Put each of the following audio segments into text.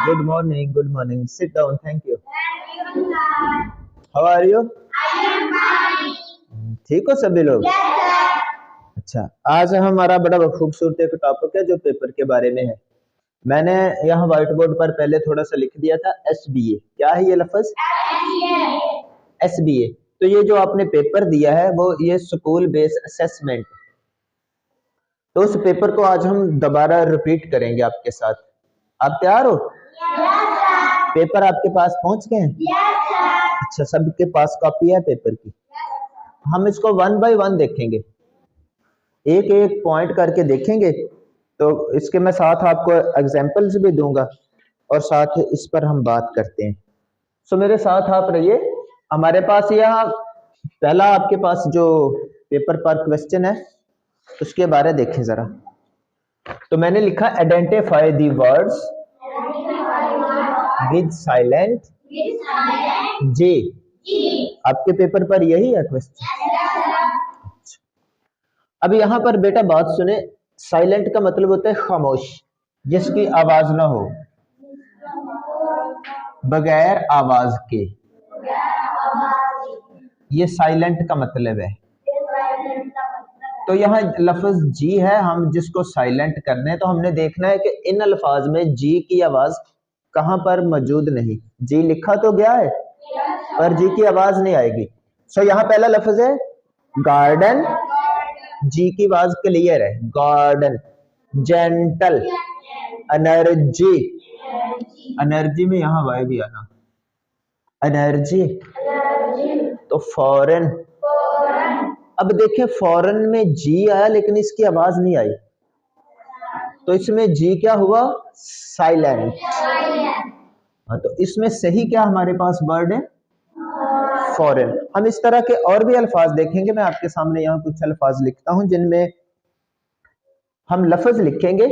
Good morning. Good morning. Sit down. Thank you. How are you? ठीक हो सभी लोग? अच्छा, आज हमारा बड़ा खूबसूरत एक टॉपिक है जो पेपर के बारे में है। मैंने यहाँ व्हाइट बोर्ड पर पहले थोड़ा सा लिख दिया था SBA। क्या है ये लफ्ज? SBA। तो ये जो आपने पेपर दिया है वो ये स्कूल बेस्ड असेसमेंट, तो उस पेपर को आज हम दोबारा रिपीट करेंगे आपके साथ। आप तैयार हो? पेपर आपके पास पहुंच गए हैं? अच्छा, सबके पास कॉपी है पेपर की? हम इसको 1 बाय 1 देखेंगे, एक एक पॉइंट करके देखेंगे। तो इसके मैं साथ आपको एग्जांपल्स भी दूंगा और साथ इस पर हम बात करते हैं। सो मेरे साथ आप रहिए। हमारे पास यहाँ पहला आपके पास जो पेपर पर क्वेश्चन है उसके बारे देखें जरा। तो मैंने लिखा identify the words with silent J. आपके पेपर पर यही है क्वेश्चन। अब यहाँ पर बेटा बात सुने, साइलेंट का मतलब होता है खामोश, जिसकी आवाज ना हो, बगैर आवाज के, ये साइलेंट का मतलब है। तो यहाँ लफ्ज जी है, हम जिसको साइलेंट करने हैं, तो हमने देखना है कि इन अल्फाज में जी की आवाज कहां पर मौजूद नहीं। जी लिखा तो गया है पर जी की आवाज नहीं आएगी। सो यहाँ पहला लफ्ज है गार्डन, जी की आवाज क्लियर है, गार्डन। जेंटल, एनर्जी, एनर्जी में यहाँ वाई भी आना, एनर्जी। तो फॉरेन, अब देखें फॉरेन में जी आया लेकिन इसकी आवाज नहीं आई, तो इसमें जी क्या हुआ? साइलेंट। हाँ, तो इसमें सही क्या हमारे पास वर्ड है? फॉरेन। हम इस तरह के और भी अल्फाज देखेंगे। मैं आपके सामने यहाँ कुछ अल्फाज लिखता हूं जिनमें हम लफ्ज लिखेंगे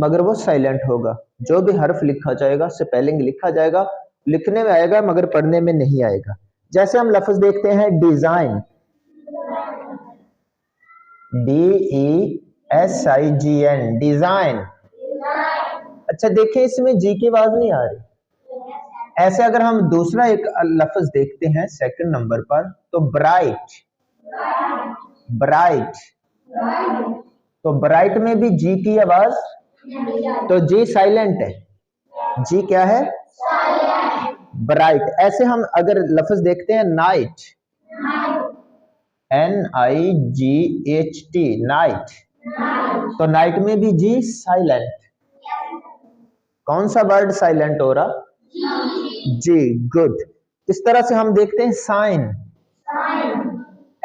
मगर वो साइलेंट होगा। जो भी हर्फ लिखा जाएगा, स्पेलिंग लिखा जाएगा, लिखने में आएगा मगर पढ़ने में नहीं आएगा। जैसे हम लफ्ज देखते हैं डिजाइन, DESIGN, डिजाइन। अच्छा देखें इसमें जी की आवाज नहीं आ रही। ऐसे अगर हम दूसरा एक लफ्ज देखते हैं सेकंड नंबर पर, तो ब्राइट, ब्राइट। तो ब्राइट में भी जी की आवाज, तो जी साइलेंट है। जी क्या है? ब्राइट। ऐसे हम अगर लफ्ज देखते हैं नाइट, NIGHT, नाइट, तो नाइट में भी जी साइलेंट। कौन सा वर्ड साइलेंट हो रहा? जी, गुड। इस तरह से हम देखते हैं साइन,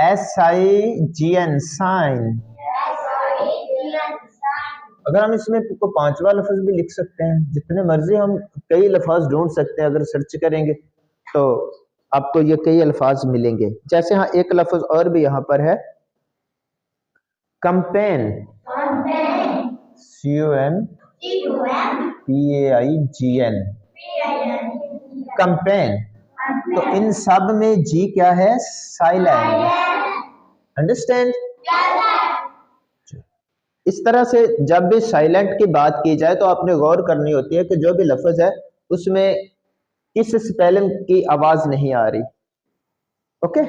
SIGN, साइन। अगर हम इसमें को पांचवा लफ्ज भी लिख सकते हैं, जितने मर्जी हम कई लफ्ज ढूंढ सकते हैं। अगर सर्च करेंगे तो आपको ये कई अल्फाज मिलेंगे। जैसे हाँ एक लफ्ज और भी यहाँ पर है, कंपेन, COMPAIGN, कंपेन। तो इन सब में जी क्या है? साइलेंट। अंडरस्टैंड? इस तरह से जब भी साइलेंट की बात की जाए तो आपने गौर करनी होती है कि जो भी लफ्ज है उसमें किस स्पेलिंग की आवाज नहीं आ रही। ओके,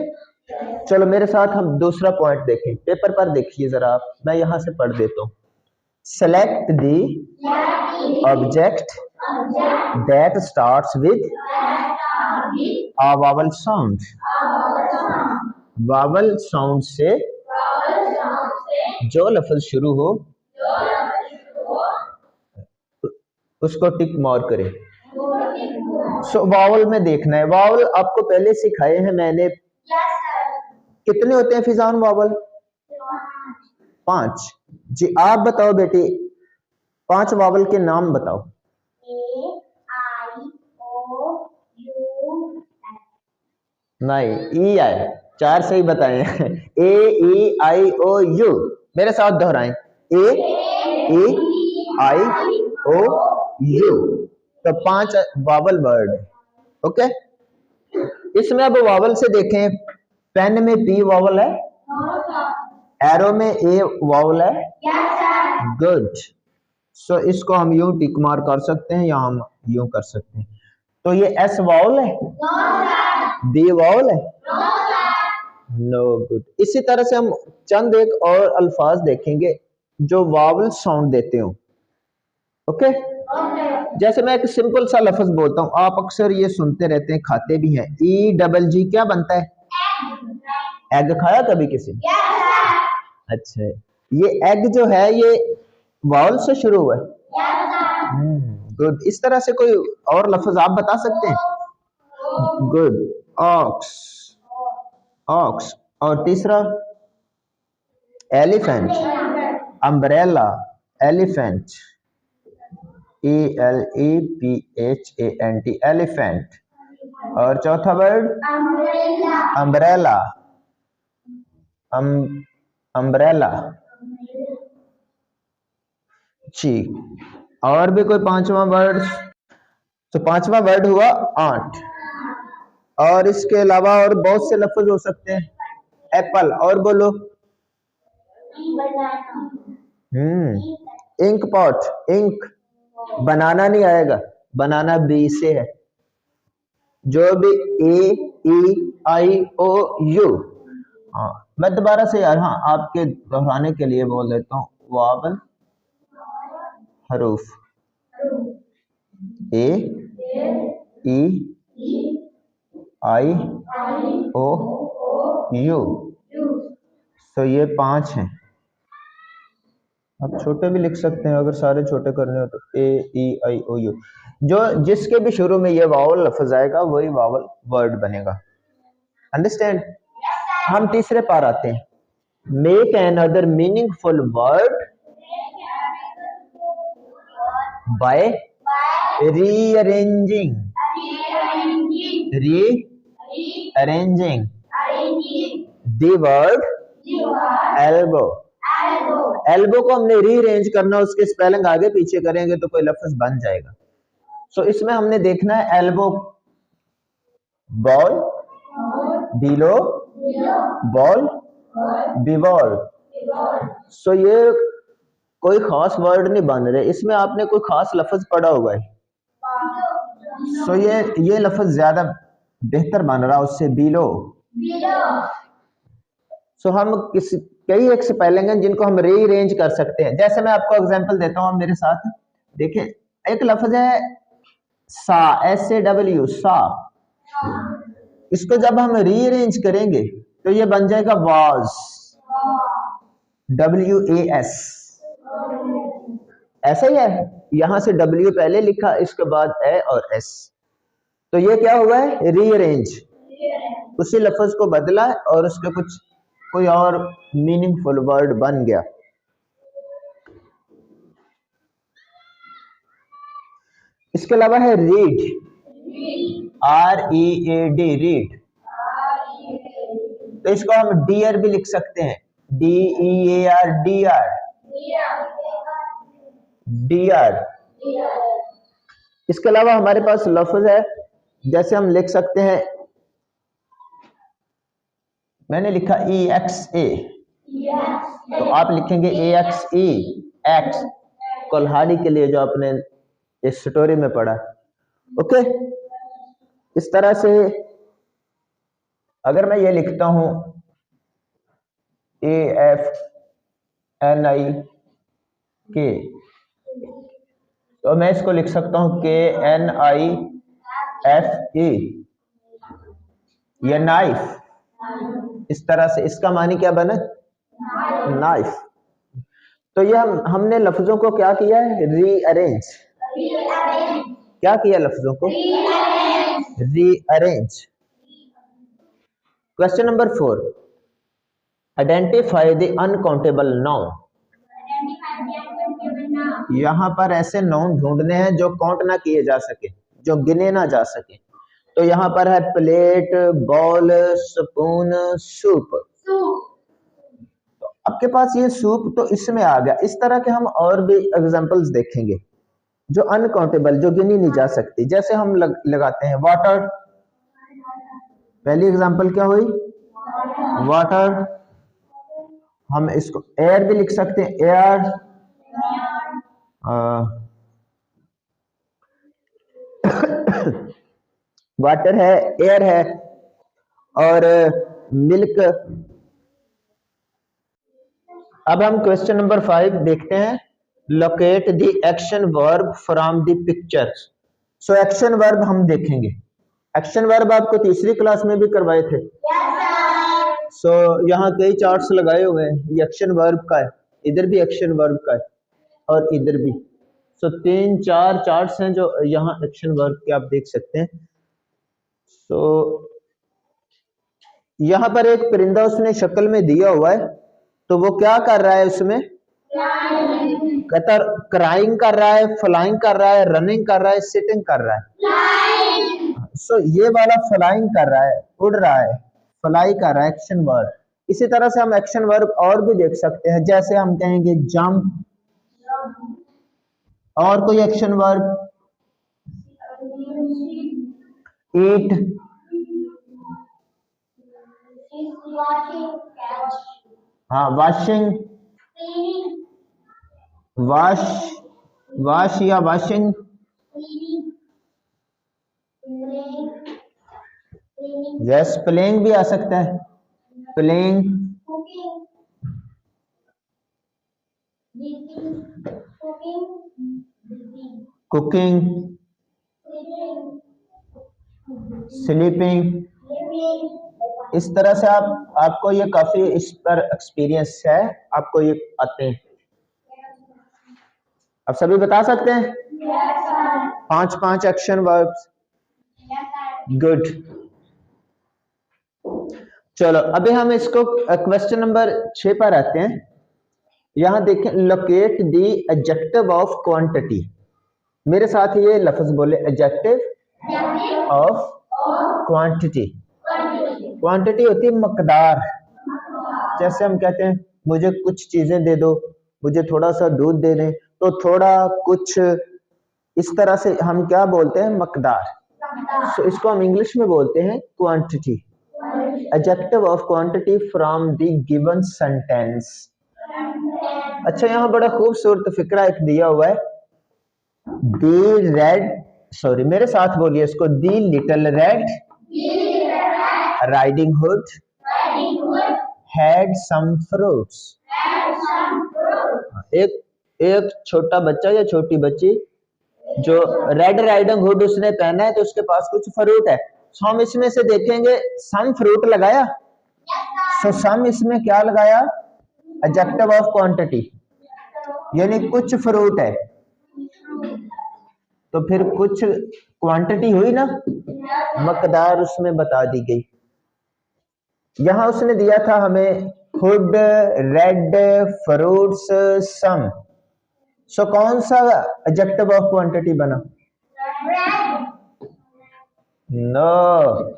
चलो मेरे साथ हम दूसरा पॉइंट देखें। पेपर पर देखिए जरा आप, मैं यहां से पढ़ देता हूं। Select the object that starts with a vowel sound। Vowel sound से जो लफ्ज शुरू हो उसको टिक मार्क करें। सो वावल में देखना है। वावल आपको पहले सिखाए हैं मैंने। कितने होते हैं फिजान वावल? 5। जी आप बताओ बेटी, 5 वावल के नाम बताओ। नहीं, ई आए, 4 सही बताए हैं। AEIOU, मेरे साथ दोहराएं, AEIOU। तो 5 वावल वर्ड है। ओके, इसमें अब वावल से देखें। पेन में P वावल है, एरो में A वावल है, गुड। सो इसको हम यूं टिक मार कर सकते हैं या हम यूं कर सकते हैं। तो ये एस वाउल है, बी वाउल है, नो गुड। इसी तरह से हम चंद एक और अल्फाज देखेंगे जो वावल साउंड देते हो। ओके, जैसे मैं एक सिंपल सा लफ्ज बोलता हूं, आप अक्सर ये सुनते रहते हैं, खाते भी हैं, ई डबल जी क्या बनता है? एग खाया कभी किसी ने? अच्छा, ये एग जो है ये वावल से शुरू हुआ है। गुड। इस तरह से कोई और लफ्ज आप बता सकते हैं? Good, ox, ox. और तीसरा elephant, umbrella, elephant, ELEPHANT, elephant. और चौथा वर्ड अम्ब्रेला, अम्ब्रेला जी। और भी कोई पांचवा वर्ड? तो पांचवा वर्ड हुआ आंट। और इसके अलावा और बहुत से लफ्ज हो सकते हैं, एप्पल। और बोलो। Ink pot, ink. बनाना नहीं आएगा, बनाना बी से है। जो भी AEIOU। हाँ, मैं दोबारा से यार, हाँ, आपके दोहराने के लिए बोल देता हूँ। वावल हरूफ AEIOU। तो ये 5 हैं। आप छोटे भी लिख सकते हैं अगर सारे छोटे करने हो तो। AEIOU, जो जिसके भी शुरू में ये वावल लफ्ज आएगा वही वावल वर्ड बनेगा। अंडरस्टैंड? हम तीसरे पार आते हैं। Make an other meaningful word by rearranging, rearranging the word elbow. Elbow को हमने रीअरेंज करना, उसके स्पेलिंग आगे पीछे करेंगे तो कोई लफ्ज बन जाएगा। सो इसमें हमने देखना है एल्बो, बॉल, बिलो, बॉल, बिवॉल। सो ये कोई खास वर्ड नहीं बन रहे, इसमें आपने कोई खास लफ्ज पढ़ा होगा। सो ये लफ्ज ज्यादा बेहतर बन रहा उससे, बिलो। सो हम कई एक स्पेलिंग हैं जिनको हम रीअरेंज कर सकते हैं। जैसे मैं आपको एग्जांपल देता हूं, आप मेरे साथ देखें। एक लफ्ज है सा, SAW, सा। इसको जब हम रीअरेंज करेंगे तो ये बन जाएगा वाज, WAS। ऐसा ही है, यहां से W पहले लिखा, इसके बाद ए और S। तो ये क्या हुआ है? रीअरेंज। उसी लफ्ज को बदला और उसके कुछ कोई और मीनिंगफुल वर्ड बन गया। इसके अलावा है रीड, READ, रीड। तो इसको हम डियर भी लिख सकते हैं, DEAR, डियर, डियर। इसके अलावा हमारे पास लफ्ज है, जैसे हम लिख सकते हैं, मैंने लिखा EXA, तो आप लिखेंगे AXE, एक्स, कुल्हाड़ी के लिए, जो आपने इस स्टोरी में पढ़ा। ओके, इस तरह से अगर मैं ये लिखता हूं AFNIK, तो मैं इसको लिख सकता हूं KNIFE, ये नाइफ। इस तरह से इसका मानी क्या बना? नाइफ। तो ये हमने लफ्जों को क्या किया है? रीअरेंज। क्या किया लफ्जों को? Rearrange. Question number 4, identify the uncountable noun. यहां पर ऐसे नाउन ढूंढने हैं जो काउंट ना किए जा सके, जो गिने ना जा सके। तो यहां पर है प्लेट, बॉल, स्पून, सूप। तो आपके पास ये सूप तो इसमें आ गया। इस तरह के हम और भी एग्जांपल्स देखेंगे जो अनकाउंटेबल, जो गिनी नहीं जा सकती। जैसे हम लगाते हैं वाटर। पहली एग्जांपल क्या हुई? वाटर। हम इसको एयर भी लिख सकते हैं, एयर। वाटर है, एयर है और मिल्क। अब हम क्वेश्चन नंबर 5 देखते हैं। Locate the action verb from the pictures. So action verb हम देखेंगे। एक्शन वर्ब आपको तीसरी क्लास में भी करवाए थे। सो यहाँ कई चार्ट्स लगाए हुए हैं, ये एक्शन वर्ब का है, इधर भी एक्शन वर्ब का है और इधर भी। सो 3-4 चार्ट्स हैं जो यहाँ एक्शन वर्ब के आप देख सकते हैं। सो यहाँ पर एक परिंदा उसने शक्ल में दिया हुआ है, तो वो क्या कर रहा है उसमें? कहता क्राइंग कर रहा है, फ्लाइंग कर रहा है, रनिंग कर रहा है, सिटिंग कर रहा है। सो ये वाला फ्लाइंग कर रहा है, उड़ रहा है, फ्लाई कर रहा है, एक्शन वर्ब। इसी तरह से हम एक्शन वर्ब और भी देख सकते हैं, जैसे हम कहेंगे जंप। और कोई एक्शन वर्ब? ईट, हाँ वॉशिंग, वॉश, वॉश या वॉशिंग, यस प्लेइंग भी आ सकता है, प्लेइंग, कुकिंग, स्लीपिंग। इस तरह से आपको ये काफी इस पर एक्सपीरियंस है, आपको ये आते हैं। आप सभी बता सकते हैं? 5-5 एक्शन वर्ब्स। गुड। चलो अभी हम इसको क्वेश्चन नंबर 6 पर आते हैं। यहां देखें, locate the adjective of quantity. मेरे साथ ये लफ्ज बोले, एडजेक्टिव ऑफ क्वांटिटी। क्वांटिटी होती है मकदार। जैसे हम कहते हैं मुझे कुछ चीजें दे दो, मुझे थोड़ा सा दूध दे दें, तो थोड़ा कुछ, इस तरह से हम क्या बोलते हैं? मकदार। so, इसको हम इंग्लिश में बोलते हैं quantity. Adjective of quantity from the given sentence. अच्छा, यहाँ बड़ा खूबसूरत फिक्रा एक दिया हुआ है। दी रेड, सॉरी मेरे साथ बोलिए इसको, the little red riding hood had some fruits. एक छोटा बच्चा या छोटी बच्ची जो रेड राइडिंग हुड उसने पहना है, तो उसके पास कुछ फ्रूट है। तो हम इसमें से देखेंगे सम फ्रूट लगाया। सो सम इसमें क्या लगाया? एडजेक्टिव ऑफ क्वांटिटी, यानी कुछ फ्रूट है, तो फिर कुछ क्वांटिटी हुई ना, मकदार उसमें बता दी गई। यहां उसने दिया था हमें हुड, रेड, फ्रूट्स, सम। सो कौन सा एडजेक्टिव ऑफ क्वांटिटी बना? नो,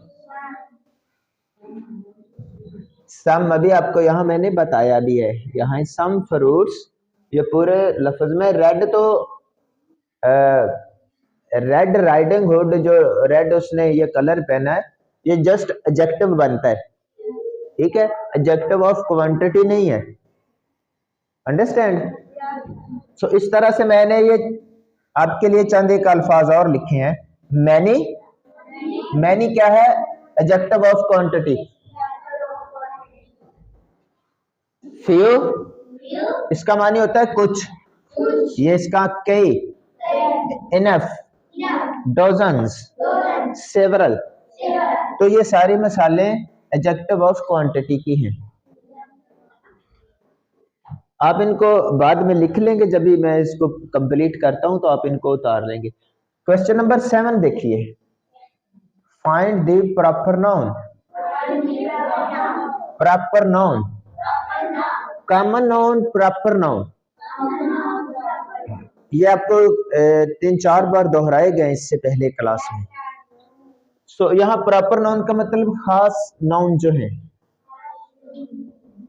सम अभी आपको यहाँ मैंने बताया भी है। यहाँ सम फ्रूट्स, ये पूरे लफ्ज में रेड, तो रेड राइडिंग हुड, जो रेड उसने ये कलर पहना है, ये जस्ट एडजेक्टिव बनता है, ठीक है? एडजेक्टिव ऑफ क्वांटिटी नहीं है। अंडरस्टैंड? सो इस तरह से मैंने ये आपके लिए चंद एक अल्फाज और लिखे हैं। मैनी, मैनी क्या है? Adjective of quantity. फ्यू, इसका मानी होता है कुछ, ये इसका कई, इनफ, डजन्स, सेवरल। तो ये सारी मिसालें एडजेक्टिव ऑफ क्वांटिटी की हैं। आप इनको बाद में लिख लेंगे, जब भी मैं इसको कंप्लीट करता हूं तो आप इनको उतार लेंगे। क्वेश्चन नंबर 7 देखिए, find the proper noun. Proper noun, common noun, proper noun, ये आपको 3-4 बार दोहराए गए इससे पहले क्लास में। सो यहाँ प्रॉपर नाउन का मतलब खास नाउन जो है,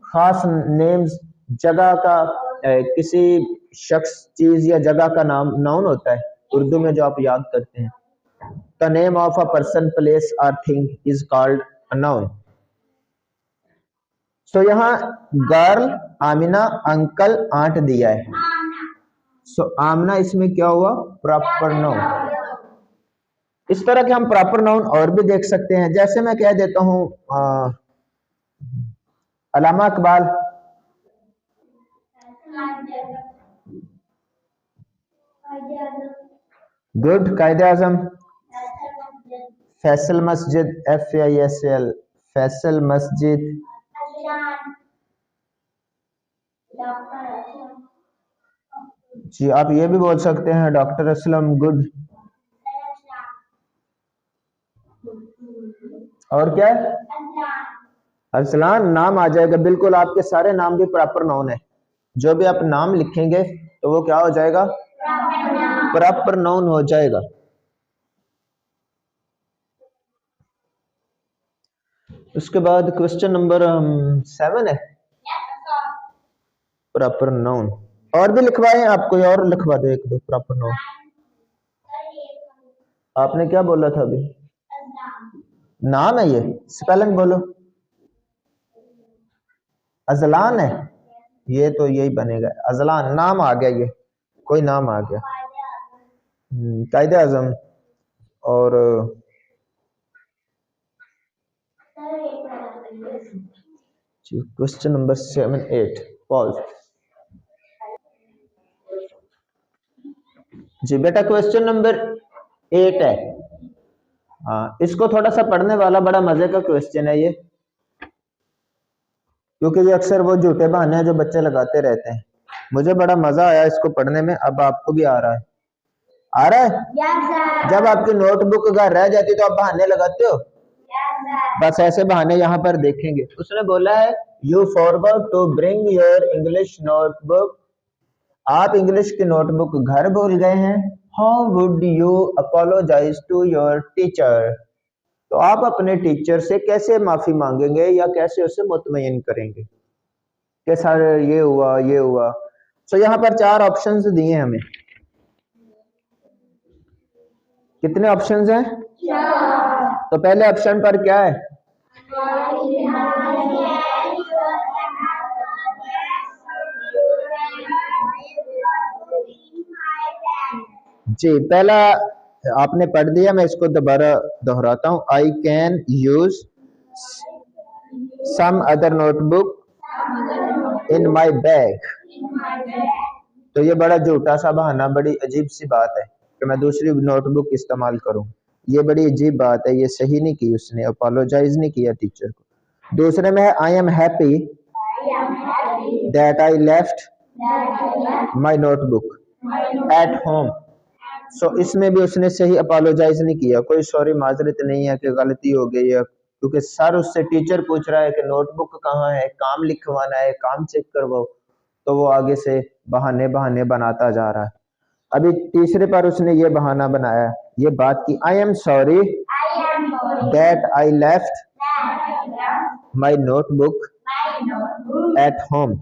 खास नेम्स, जगह का, किसी शख्स, चीज या जगह का नाम नाउन होता है उर्दू में जो आप याद करते हैं। The name of a person, place और thing is called a noun. So यहाँ गर्ल, आमिना, अंकल, आंट दिया है। सो आमना इसमें क्या हुआ, प्रॉपर नाउन। इस तरह के हम प्रॉपर नाउन और भी देख सकते हैं, जैसे मैं कह देता हूं अल्लामा इकबाल, गुड, कायदे आजम, फैसल मस्जिद, FAISL, फैसल मस्जिद, जी आप ये भी बोल सकते हैं डॉक्टर असलम, गुड। और क्या है, अरसलान नाम आ जाएगा, बिल्कुल आपके सारे नाम भी प्रॉपर नाउन है। जो भी आप नाम लिखेंगे तो वो क्या हो जाएगा, प्रॉपर नाउन हो जाएगा। उसके बाद क्वेश्चन नंबर 7 है, प्रॉपर नाउन। और भी लिखवाए आप, कोई और लिखवा दो एक दो प्रॉपर नाउन। आपने क्या बोला था अभी, नाम है, ये स्पेलिंग बोलो, अजलान है, ये तो यही बनेगा अजलान, नाम आ गया, ये कोई नाम आ गया, कायदे आजम। और क्वेश्चन नंबर 7 8 पॉज। जी बेटा क्वेश्चन नंबर 8 है, हाँ इसको थोड़ा सा पढ़ने वाला, बड़ा मजे का क्वेश्चन है ये, क्योंकि ये अक्सर वो झूठे बहाने हैं जो बच्चे लगाते रहते हैं। मुझे बड़ा मजा आया इसको पढ़ने में, अब आपको भी आ रहा है, आ रहा है? yes, जब आपकी नोटबुक घर रह जाती तो आप बहाने लगाते हो? yes, बस ऐसे बहाने यहाँ पर देखेंगे। उसने बोला है you forgot to bring your English notebook, आप इंग्लिश की नोटबुक घर भूल गए हैं। How would you apologise to your teacher, तो आप अपने टीचर से कैसे माफी मांगेंगे या कैसे उसे मुतमईन करेंगे कि सर ये हुआ ये हुआ। सो यहाँ पर 4 ऑप्शंस दिए हमें, कितने ऑप्शंस हैं, तो पहले ऑप्शन पर क्या है, जी पहला आपने पढ़ दिया, मैं इसको दोबारा दोहराता हूं, I can use some other notebook in my bag, तो ये बड़ा झूठा सा बहाना, बड़ी अजीब सी बात है कि मैं दूसरी नोटबुक इस्तेमाल करूं, ये बड़ी अजीब बात है, ये सही नहीं की उसने, अपोलोजाइज नहीं किया टीचर को। दूसरे में है I am happy that I left my notebook at home, so इसमें भी उसने सही अपोलोजाइज नहीं किया, कोई सॉरी माजरत नहीं है कि गलती हो गई है, क्योंकि सर उससे टीचर पूछ रहा है कि नोटबुक कहाँ है, काम लिखवाना है, काम चेक करवाओ, तो वो आगे से बहाने बहाने बनाता जा रहा है। अभी तीसरे पर उसने ये बहाना बनाया, ये बात की, I am sorry that I left my notebook at home,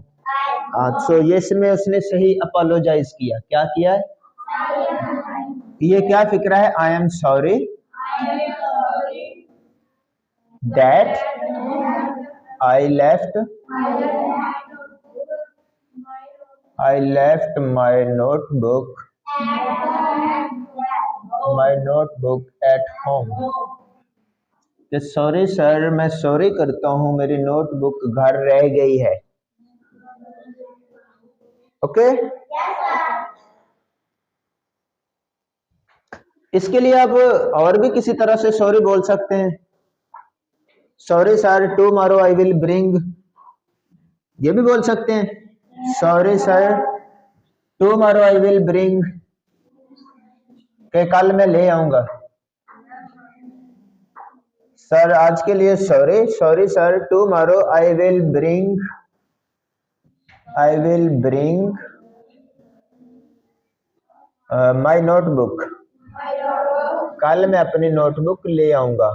so ये इसमें उसने सही अपोलोजाइज किया, क्या किया है, ये क्या फिक्रा है, I am sorry that I left my notebook at home, sorry sir मैं सॉरी करता हूं मेरी नोटबुक घर रह गई है। ओके इसके लिए आप और भी किसी तरह से सॉरी बोल सकते हैं, sorry sir tomorrow I will bring, ये भी बोल सकते हैं, sorry sir tomorrow I will bring, के कल मैं ले आऊंगा, सर आज के लिए sorry, sorry sir tomorrow I will bring my notebook, कल मैं अपनी नोटबुक ले आऊंगा।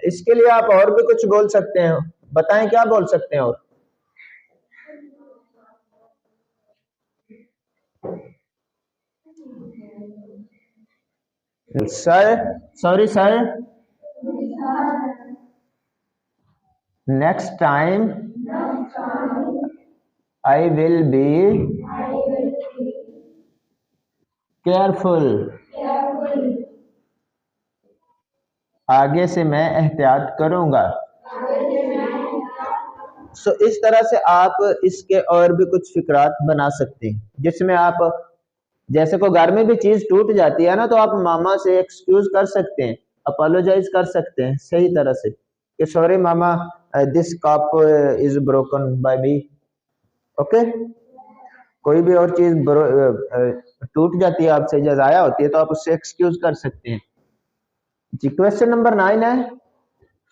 इसके लिए आप और भी कुछ बोल सकते हैं, बताएं क्या बोल सकते हैं और, sir sorry sir next time I will be careful, आगे से मैं एहतियात करूंगा। सो इस तरह से आप इसके और भी कुछ फिक्रात बना सकते हैं, जिसमें आप जैसे को घर में भी चीज टूट जाती है ना, तो आप मामा से एक्सक्यूज कर सकते हैं, अपोलोजाइज कर सकते हैं सही तरह से कि sorry mama, this cup is broken by me. Okay, कोई भी और चीज टूट जाती है आपसे या जाया होती है तो आप उससे एक्सक्यूज कर सकते हैं जी। क्वेश्चन नंबर 9 है,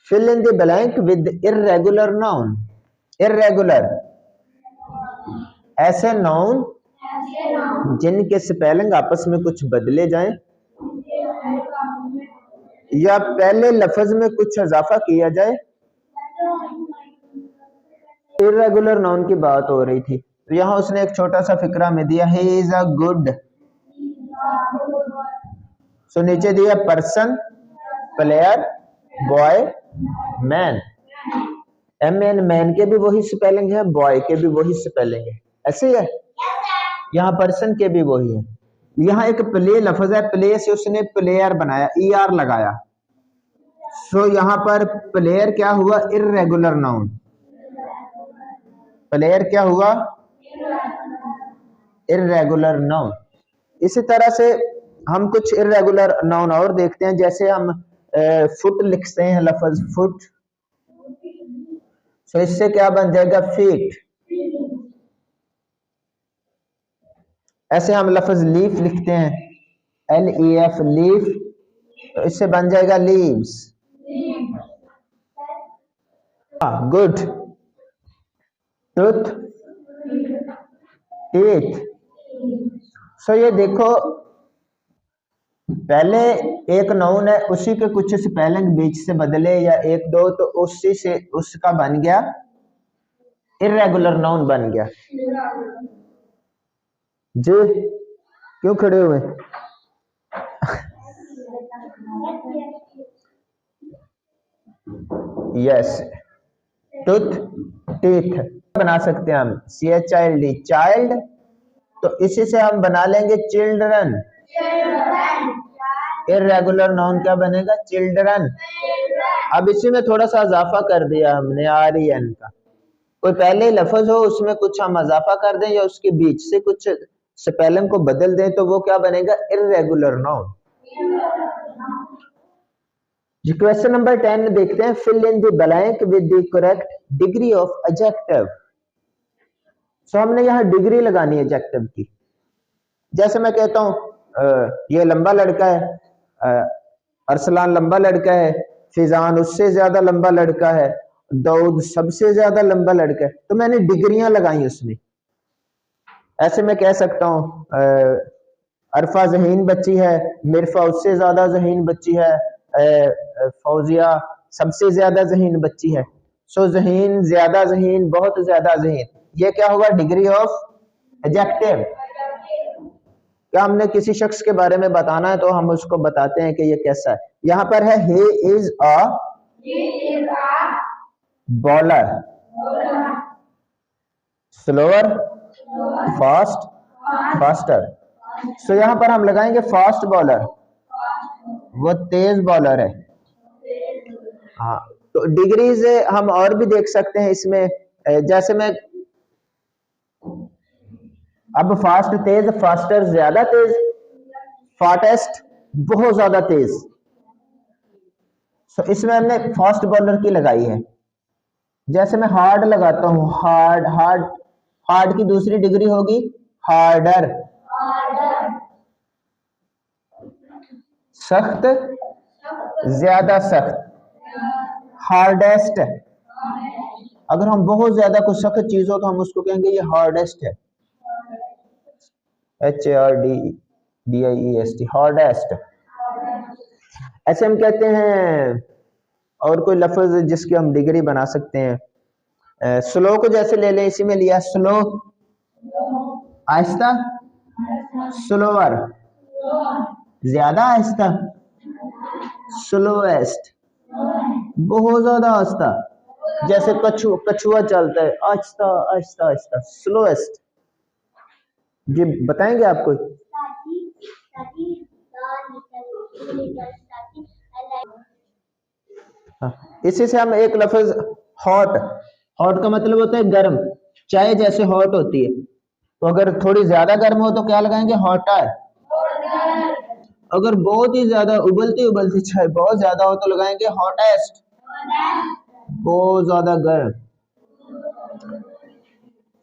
fill in the blank with irregular noun. Irregular ऐसे नाउन जिनके स्पेलिंग आपस में कुछ बदले जाएं या पहले लफ्ज में कुछ इजाफा किया जाए। इर्रेगुलर नाउन की बात हो रही थी, तो यहाँ उसने एक छोटा सा फिक्रा में दिया, he is a good. So नीचे दिया person, player, boy, man. M N man के भी वही स्पेलिंग है, बॉय के भी वही स्पेलिंग है, ऐसे ही है। यहाँ पर्सन के भी वही है। यहाँ एक प्ले लफ्ज है, प्ले से उसने प्लेयर बनाया, ई आर लगाया। सो यहाँ पर प्लेयर क्या हुआ, इर्रेगुलर नाउन। प्लेयर क्या हुआ, इर्रेगुलर नाउन। इसी तरह से हम कुछ इर्रेगुलर नाउन और देखते हैं, जैसे हम फुट लिखते हैं लफ्ज फुट, तो इससे क्या बन जाएगा, फीट। ऐसे हम लफ्ज लीफ लिखते हैं, एल ई एफ लीफ, तो इससे बन जाएगा leaves. Good, tooth, teeth. So ये देखो, पहले एक नाउन है, उसी के कुछ स्पेलिंग बीच से बदले या एक दो, तो उसी से उसका बन गया इर्रेगुलर नाउन बन गया जी। क्यों खड़े हुए, यस, टूथ, टीथ बना सकते हैं हम, CHILD चाइल्ड, तो इसी से हम बना लेंगे चिल्ड्रन। इर्रेगुलर नाउन क्या बनेगा, चिल्ड्रन। अब इसी में थोड़ा सा इजाफा कर दिया हमने, REN का। कोई पहले लफ्ज हो उसमें कुछ हम इजाफा कर दें या उसके बीच से कुछ स्पेलिंग को बदल दें, तो वो क्या बनेगा, इर्रेगुलर नाउन जी। क्वेश्चन नंबर 10 देखते हैं, fill in the blank with the correct degree of adjective. So हमने यहाँ डिग्री लगानी है एडजेक्टिव की। जैसे मैं कहता हूँ ये लंबा लड़का है, अरसलान लंबा लड़का है, फिजान उससे ज्यादा लंबा लड़का है, दाऊद सबसे ज्यादा लंबा लड़का है, तो मैंने डिग्रियां लगाई उसमें। ऐसे मैं कह सकता हूँ अरफा जहीन बच्ची है, मिरफा उससे ज्यादा जहीन बच्ची है, फौजिया सबसे ज्यादा जहीन बच्ची है। सो जहीन, ज्यादा जहीन, बहुत ज्यादा जहीन, ये क्या होगा, डिग्री ऑफ एडजेक्टिव। क्या हमने किसी शख्स के बारे में बताना है तो हम उसको बताते हैं कि ये कैसा है। यहाँ पर है he is a bowler, slower, fast, faster। सो यहाँ पर हम लगाएंगे फास्ट बॉलर, वो तेज बॉलर है। हाँ, तो डिग्रीज हम और भी देख सकते हैं इसमें, जैसे मैं अब फास्ट तेज, फास्टर ज्यादा तेज, फास्टेस्ट बहुत ज्यादा तेज। सो इसमें हमने फास्ट बॉलर की लगाई है। जैसे मैं हार्ड लगाता हूं, हार्ड, हार्ड, हार्ड की दूसरी डिग्री होगी हार्डर, सख्त, ज्यादा सख्त, हार्डेस्ट। अगर हम बहुत ज्यादा कुछ सख्त चीज हो तो हम उसको कहेंगे ये हार्डेस्ट है, HARDEST, हार्डेस्ट। ऐसे हम कहते हैं। और कोई लफ्ज जिसकी हम डिग्री बना सकते हैं, स्लो को जैसे ले लें, इसी में लिया स्लो, आहिस्ता, स्लोअर, ज्यादा आहिस्ता, स्लोएस्ट, बहुत ज्यादा आहिस्ता, जैसे कछुआ चलता है आहिस्ता आहिस्ता आहिस्ता, स्लोएस्ट। जी बताएंगे आप कोई? हाँ, इसी से हम एक लफ्ज हॉट, हॉट का मतलब होता है गर्म, चाय जैसे हॉट होती है, तो अगर थोड़ी ज्यादा गर्म हो तो क्या लगाएंगे? हॉटर। अगर बहुत ही ज्यादा उबलती उबलती चाय बहुत ज्यादा हो तो लगाएंगे हॉटेस्ट, बहुत ज्यादा गर्म।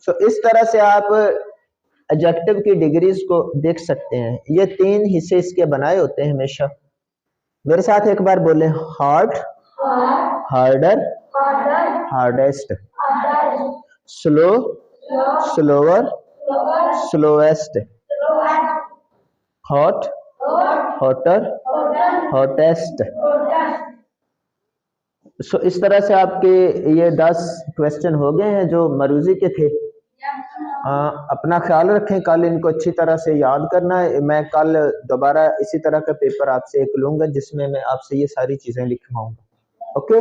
तो इस तरह से आप एडजेक्टिव की डिग्रीज को देख सकते हैं। ये 3 हिस्से इसके बनाए होते हैं हमेशा। मेरे साथ एक बार बोले, hard, harder, hardest, slow, slower, slowest, hot, hotter, hottest. So इस तरह से आपके ये 10 क्वेश्चन हो गए हैं जो मरूजी के थे। अपना ख्याल रखें, कल इनको अच्छी तरह से याद करना है। मैं कल दोबारा इसी तरह का पेपर आपसे एक लूंगा जिसमें मैं आपसे ये सारी चीजें लिखवाऊंगा। ओके?